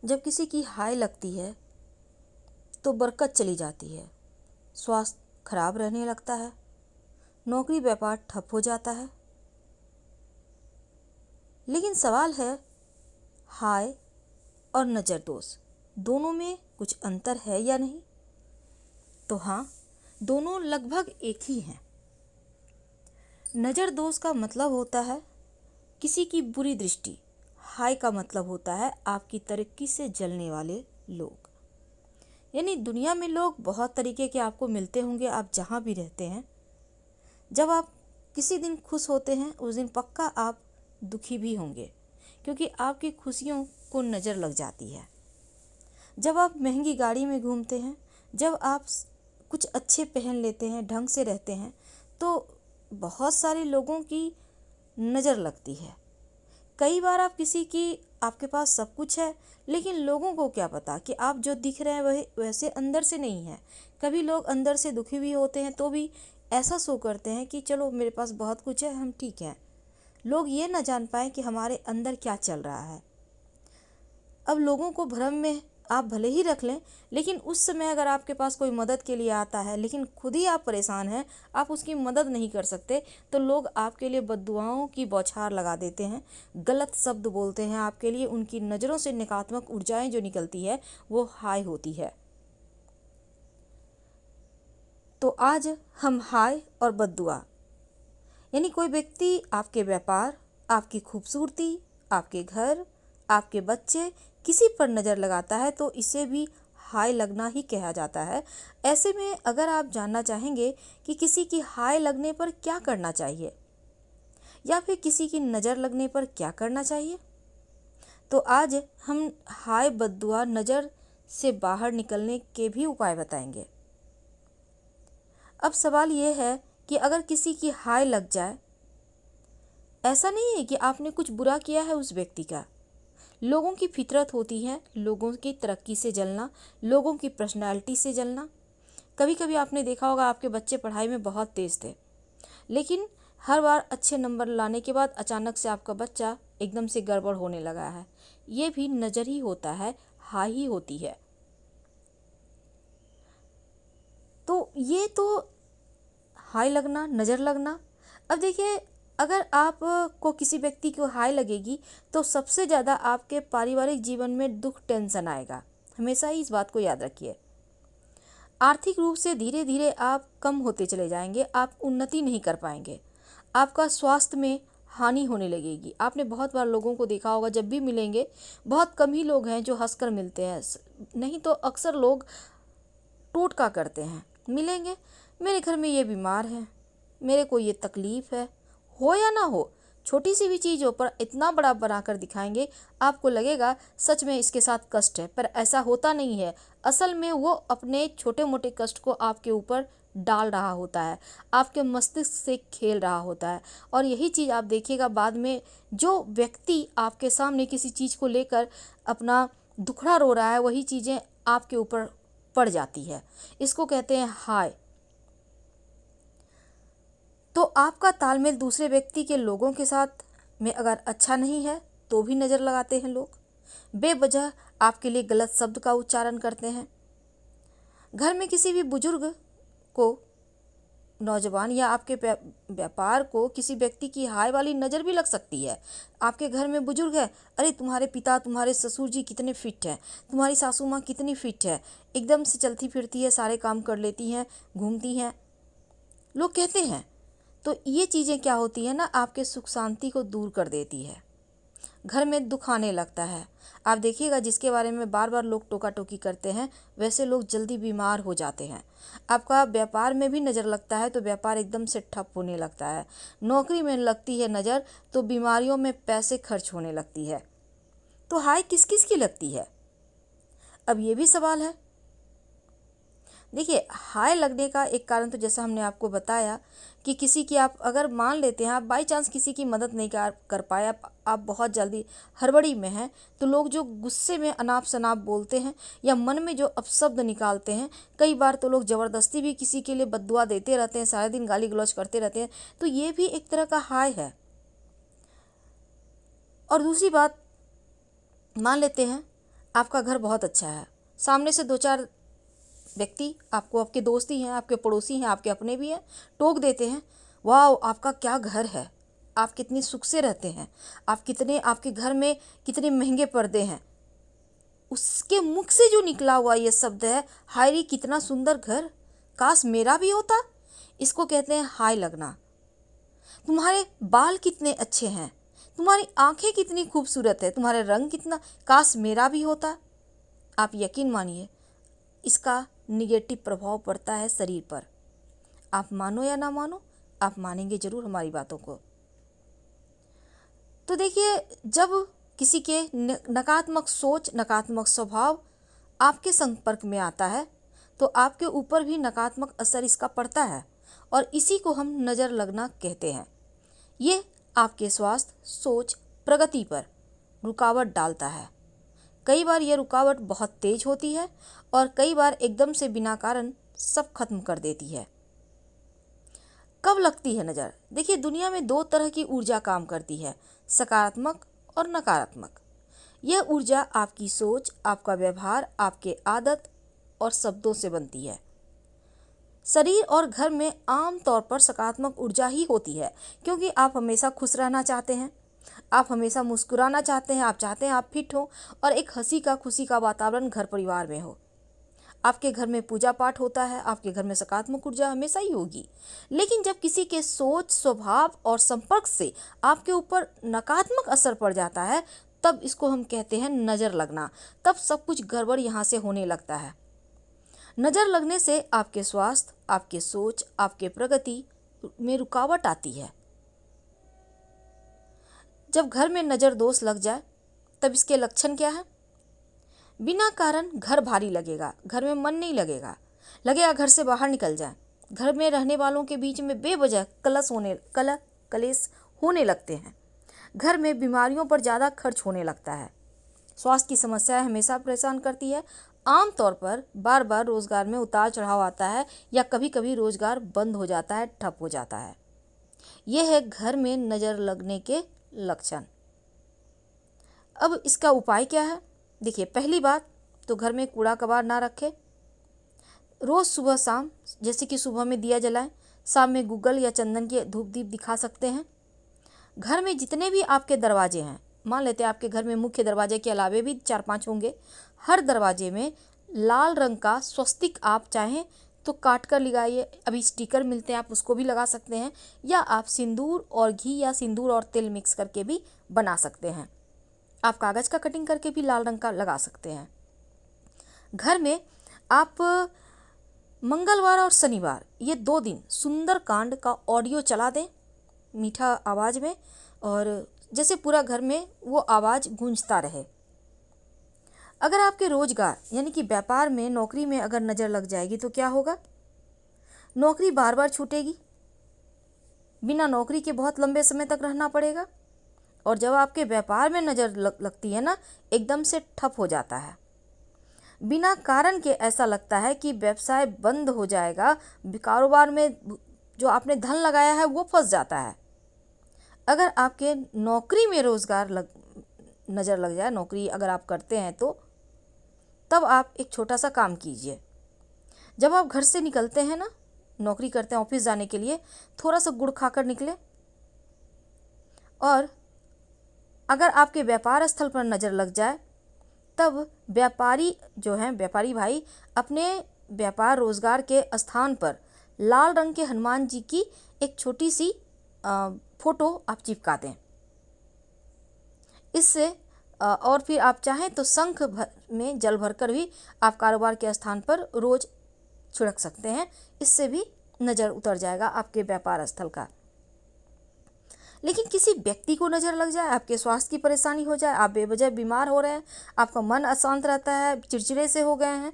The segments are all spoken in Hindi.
जब किसी की हाय लगती है तो बरकत चली जाती है, स्वास्थ्य खराब रहने लगता है, नौकरी व्यापार ठप हो जाता है। लेकिन सवाल है, हाय और नज़र दोष दोनों में कुछ अंतर है या नहीं? तो हाँ, दोनों लगभग एक ही हैं। नज़र दोष का मतलब होता है किसी की बुरी दृष्टि। हाय का मतलब होता है आपकी तरक्की से जलने वाले लोग। यानी दुनिया में लोग बहुत तरीके के आपको मिलते होंगे, आप जहाँ भी रहते हैं। जब आप किसी दिन खुश होते हैं उस दिन पक्का आप दुखी भी होंगे, क्योंकि आपकी खुशियों को नज़र लग जाती है। जब आप महंगी गाड़ी में घूमते हैं, जब आप कुछ अच्छे पहन लेते हैं, ढंग से रहते हैं, तो बहुत सारे लोगों की नज़र लगती है। कई बार आप किसी की, आपके पास सब कुछ है लेकिन लोगों को क्या पता कि आप जो दिख रहे हैं वही वैसे अंदर से नहीं है। कभी लोग अंदर से दुखी भी होते हैं तो भी ऐसा शो करते हैं कि चलो मेरे पास बहुत कुछ है, हम ठीक हैं। लोग ये ना जान पाए कि हमारे अंदर क्या चल रहा है। अब लोगों को भ्रम में आप भले ही रख लें, लेकिन उस समय अगर आपके पास कोई मदद के लिए आता है लेकिन खुद ही आप परेशान हैं, आप उसकी मदद नहीं कर सकते, तो लोग आपके लिए बद्दुआओं की बौछार लगा देते हैं, गलत शब्द बोलते हैं आपके लिए। उनकी नज़रों से नकारात्मक ऊर्जाएं जो निकलती है वो हाय होती है। तो आज हम हाय और बद्दुआ, यानी कोई व्यक्ति आपके व्यापार, आपकी खूबसूरती, आपके घर, आपके बच्चे किसी पर नज़र लगाता है तो इसे भी हाय लगना ही कहा जाता है। ऐसे में अगर आप जानना चाहेंगे कि किसी की हाय लगने पर क्या करना चाहिए या फिर किसी की नज़र लगने पर क्या करना चाहिए, तो आज हम हाय बद्दुआ नज़र से बाहर निकलने के भी उपाय बताएंगे। अब सवाल ये है कि अगर किसी की हाय लग जाए, ऐसा नहीं है कि आपने कुछ बुरा किया है उस व्यक्ति का। लोगों की फितरत होती है लोगों की तरक्की से जलना, लोगों की पर्सनैलिटी से जलना। कभी कभी आपने देखा होगा आपके बच्चे पढ़ाई में बहुत तेज़ थे, लेकिन हर बार अच्छे नंबर लाने के बाद अचानक से आपका बच्चा एकदम से गड़बड़ होने लगा है। ये भी नज़र ही होता है, हाय ही होती है। तो ये तो हाय लगना, नज़र लगना। अब देखिए, अगर आप को किसी व्यक्ति को हाय लगेगी तो सबसे ज़्यादा आपके पारिवारिक जीवन में दुख, टेंशन आएगा। हमेशा ही इस बात को याद रखिए। आर्थिक रूप से धीरे धीरे आप कम होते चले जाएंगे, आप उन्नति नहीं कर पाएंगे, आपका स्वास्थ्य में हानि होने लगेगी। आपने बहुत बार लोगों को देखा होगा, जब भी मिलेंगे बहुत कम ही लोग हैं जो हंसकर मिलते हैं, नहीं तो अक्सर लोग टोटका करते हैं। मिलेंगे, मेरे घर में ये बीमार है, मेरे को ये तकलीफ़ है, हो या ना हो, छोटी सी भी चीज़ों पर इतना बड़ा बनाकर दिखाएंगे, आपको लगेगा सच में इसके साथ कष्ट है, पर ऐसा होता नहीं है। असल में वो अपने छोटे मोटे कष्ट को आपके ऊपर डाल रहा होता है, आपके मस्तिष्क से खेल रहा होता है। और यही चीज़ आप देखिएगा बाद में, जो व्यक्ति आपके सामने किसी चीज़ को लेकर अपना दुखड़ा रो रहा है, वही चीज़ें आपके ऊपर पड़ जाती है। इसको कहते हैं हाय। तो आपका तालमेल दूसरे व्यक्ति के लोगों के साथ में अगर अच्छा नहीं है तो भी नज़र लगाते हैं लोग, बेवजह आपके लिए गलत शब्द का उच्चारण करते हैं। घर में किसी भी बुजुर्ग को, नौजवान या आपके व्यापार को किसी व्यक्ति की हाय वाली नज़र भी लग सकती है। आपके घर में बुजुर्ग है, अरे तुम्हारे पिता, तुम्हारे ससुर जी कितने फिट हैं, तुम्हारी सासू माँ कितनी फिट है, एकदम से चलती फिरती है, सारे काम कर लेती हैं, घूमती हैं, लोग कहते हैं। तो ये चीज़ें क्या होती है ना, आपके सुख शांति को दूर कर देती है, घर में दुख आने लगता है। आप देखिएगा, जिसके बारे में बार बार लोग टोका टोकी करते हैं वैसे लोग जल्दी बीमार हो जाते हैं। आपका व्यापार में भी नज़र लगता है तो व्यापार एकदम से ठप होने लगता है। नौकरी में लगती है नज़र तो बीमारियों में पैसे खर्च होने लगती है। तो हाय किस किस की लगती है, अब ये भी सवाल है। देखिए, हाय लगने का एक कारण तो जैसा हमने आपको बताया कि किसी की, आप अगर मान लेते हैं आप बाई चांस किसी की मदद नहीं कर पाए, आप बहुत जल्दी हड़बड़ी में हैं, तो लोग जो गुस्से में अनाप शनाप बोलते हैं या मन में जो अपशब्द निकालते हैं, कई बार तो लोग ज़बरदस्ती भी किसी के लिए बद्दुआ देते रहते हैं, सारे दिन गाली गलौज करते रहते हैं, तो ये भी एक तरह का हाय है। और दूसरी बात, मान लेते हैं आपका घर बहुत अच्छा है, सामने से दो चार व्यक्ति आपको, आपके दोस्त ही हैं, आपके पड़ोसी हैं, आपके अपने भी हैं, टोक देते हैं, वाह आपका क्या घर है, आप कितनी सुख से रहते हैं, आप कितने, आपके घर में कितने महंगे पर्दे हैं। उसके मुख से जो निकला हुआ ये शब्द है, हाय रे कितना सुंदर घर, काश मेरा भी होता। इसको कहते हैं हाय लगना। तुम्हारे बाल कितने अच्छे हैं, तुम्हारी आंखें कितनी खूबसूरत है, तुम्हारा रंग कितना, काश मेरा भी होता। आप यकीन मानिए इसका निगेटिव प्रभाव पड़ता है शरीर पर। आप मानो या ना मानो, आप मानेंगे जरूर हमारी बातों को। तो देखिए, जब किसी के नकारात्मक सोच, नकारात्मक स्वभाव आपके संपर्क में आता है तो आपके ऊपर भी नकारात्मक असर इसका पड़ता है, और इसी को हम नज़र लगना कहते हैं। ये आपके स्वास्थ्य, सोच, प्रगति पर रुकावट डालता है। कई बार ये रुकावट बहुत तेज होती है और कई बार एकदम से बिना कारण सब खत्म कर देती है। कब लगती है नज़र? देखिए, दुनिया में दो तरह की ऊर्जा काम करती है, सकारात्मक और नकारात्मक। यह ऊर्जा आपकी सोच, आपका व्यवहार, आपके आदत और शब्दों से बनती है। शरीर और घर में आम तौर पर सकारात्मक ऊर्जा ही होती है, क्योंकि आप हमेशा खुश रहना चाहते हैं, आप हमेशा मुस्कुराना चाहते हैं, आप चाहते हैं आप फिट हो और एक हंसी का, खुशी का वातावरण घर परिवार में हो। आपके घर में पूजा पाठ होता है, आपके घर में सकारात्मक ऊर्जा हमेशा ही होगी। लेकिन जब किसी के सोच, स्वभाव और संपर्क से आपके ऊपर नकारात्मक असर पड़ जाता है, तब इसको हम कहते हैं नज़र लगना। तब सब कुछ गड़बड़ यहाँ से होने लगता है। नज़र लगने से आपके स्वास्थ्य, आपके सोच, आपके प्रगति में रुकावट आती है। जब घर में नज़र दोष लग जाए तब इसके लक्षण क्या है? बिना कारण घर भारी लगेगा, घर में मन नहीं लगेगा, लगेगा घर से बाहर निकल जाए। घर में रहने वालों के बीच में बेवजह कलेश होने लगते हैं। घर में बीमारियों पर ज़्यादा खर्च होने लगता है। स्वास्थ्य की समस्याएं हमेशा परेशान करती है। आमतौर पर बार बार रोजगार में उतार चढ़ाव आता है या कभी कभी रोजगार बंद हो जाता है, ठप हो जाता है। यह है घर में नज़र लगने के लक्षण। अब इसका उपाय क्या है? देखिए, पहली बात तो घर में कूड़ा कबाड़ ना रखें। रोज़ सुबह शाम, जैसे कि सुबह में दिया जलाएं, शाम में गूगल या चंदन की धूप दीप दिखा सकते हैं। घर में जितने भी आपके दरवाजे हैं, मान लेते हैं आपके घर में मुख्य दरवाजे के अलावे भी 4-5 होंगे, हर दरवाजे में लाल रंग का स्वस्तिक आप चाहें तो काट कर लगाइए। अभी स्टिकर मिलते हैं, आप उसको भी लगा सकते हैं, या आप सिंदूर और घी या सिंदूर और तेल मिक्स करके भी बना सकते हैं। आप कागज़ का कटिंग करके भी लाल रंग का लगा सकते हैं। घर में आप मंगलवार और शनिवार ये 2 दिन सुंदरकांड का ऑडियो चला दें मीठा आवाज़ में, और जैसे पूरा घर में वो आवाज़ गूंजता रहे। अगर आपके रोजगार यानी कि व्यापार में, नौकरी में अगर नज़र लग जाएगी तो क्या होगा? नौकरी बार बार छूटेगी, बिना नौकरी के बहुत लंबे समय तक रहना पड़ेगा, और जब आपके व्यापार में नज़र लगती है ना, एकदम से ठप हो जाता है। बिना कारण के ऐसा लगता है कि व्यवसाय बंद हो जाएगा, कारोबार में जो आपने धन लगाया है वो फंस जाता है। अगर आपके नौकरी में नज़र लग जाए, नौकरी अगर आप करते हैं तो तब आप एक छोटा सा काम कीजिए। जब आप घर से निकलते हैं ना, नौकरी करते हैं ऑफिस जाने के लिए, थोड़ा सा गुड़ खाकर निकले, और अगर आपके व्यापार स्थल पर नज़र लग जाए तब व्यापारी जो हैं, व्यापारी भाई, अपने व्यापार रोजगार के स्थान पर लाल रंग के हनुमान जी की एक छोटी सी फोटो आप चिपका दें। इससे और फिर आप चाहें तो शंख में जल भरकर भी आप कारोबार के स्थान पर रोज छिड़क सकते हैं। इससे भी नज़र उतर जाएगा आपके व्यापार स्थल का। लेकिन किसी व्यक्ति को नज़र लग जाए, आपके स्वास्थ्य की परेशानी हो जाए, आप बेवजह बीमार हो रहे हैं, आपका मन अशांत रहता है, चिड़चिड़े से हो गए हैं,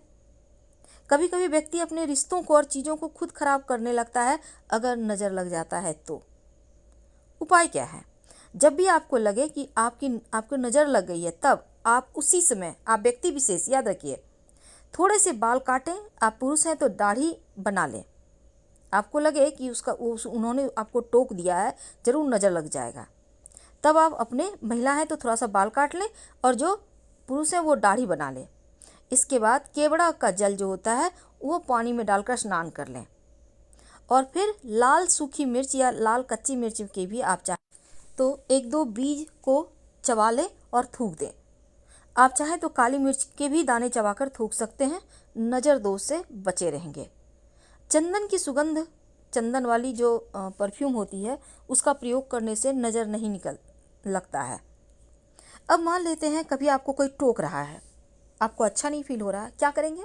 कभी कभी व्यक्ति अपने रिश्तों को और चीज़ों को खुद खराब करने लगता है अगर नज़र लग जाता है तो। उपाय क्या है? जब भी आपको लगे कि आपको नज़र लग गई है, तब आप उसी समय, आप व्यक्ति विशेष याद रखिए, थोड़े से बाल काटें। आप पुरुष हैं तो दाढ़ी बना लें। आपको लगे कि उन्होंने आपको टोक दिया है, जरूर नज़र लग जाएगा। तब आप अपने, महिला हैं तो थोड़ा सा बाल काट लें, और जो पुरुष हैं वो दाढ़ी बना लें। इसके बाद केवड़ा का जल जो होता है वो पानी में डालकर स्नान कर लें। और फिर लाल सूखी मिर्च या लाल कच्ची मिर्च के भी आप चाहें तो 1-2 बीज को चबा लें और थूक दें। आप चाहें तो काली मिर्च के भी दाने चबाकर थूक सकते हैं, नज़र दोष से बचे रहेंगे। चंदन की सुगंध, चंदन वाली जो परफ्यूम होती है उसका प्रयोग करने से नज़र नहीं लगता है। अब मान लेते हैं कभी आपको कोई टोक रहा है, आपको अच्छा नहीं फील हो रहा है, क्या करेंगे?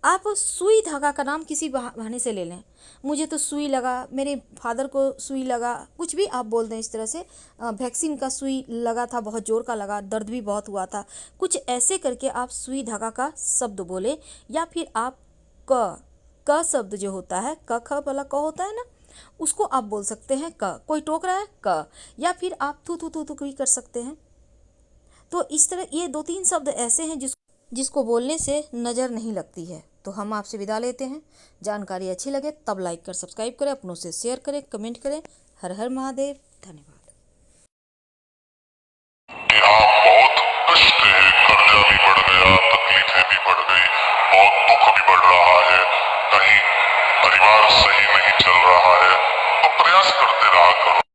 आप सुई धागा का नाम किसी बहाने से ले लें। मुझे तो सुई लगा, मेरे फादर को सुई लगा, कुछ भी आप बोल दें इस तरह से। वैक्सीन का सुई लगा था, बहुत ज़ोर का लगा, दर्द भी बहुत हुआ था, कुछ ऐसे करके आप सुई धागा का शब्द बोले। या फिर आप क शब्द जो होता है, क ख वाला क होता है ना, उसको आप बोल सकते हैं क। कोई टोक रहा है क, या फिर आप थू थू थू थू भी कर सकते हैं। तो इस तरह ये 2-3 शब्द ऐसे हैं जिसको बोलने से नज़र नहीं लगती है। तो हम आपसे विदा लेते हैं। जानकारी अच्छी लगे तब लाइक कर सब्सक्राइब करें, अपनों से शेयर करें, कमेंट करें। हर हर महादेव। धन्यवाद। कि आप बहुत कष्ट है, कर्जा भी बढ़ गया, तकलीफें भी बढ़ गई, बहुत दुख भी बढ़ रहा है, कहीं परिवार सही नहीं चल रहा है, तो प्रयास करते रहा करो।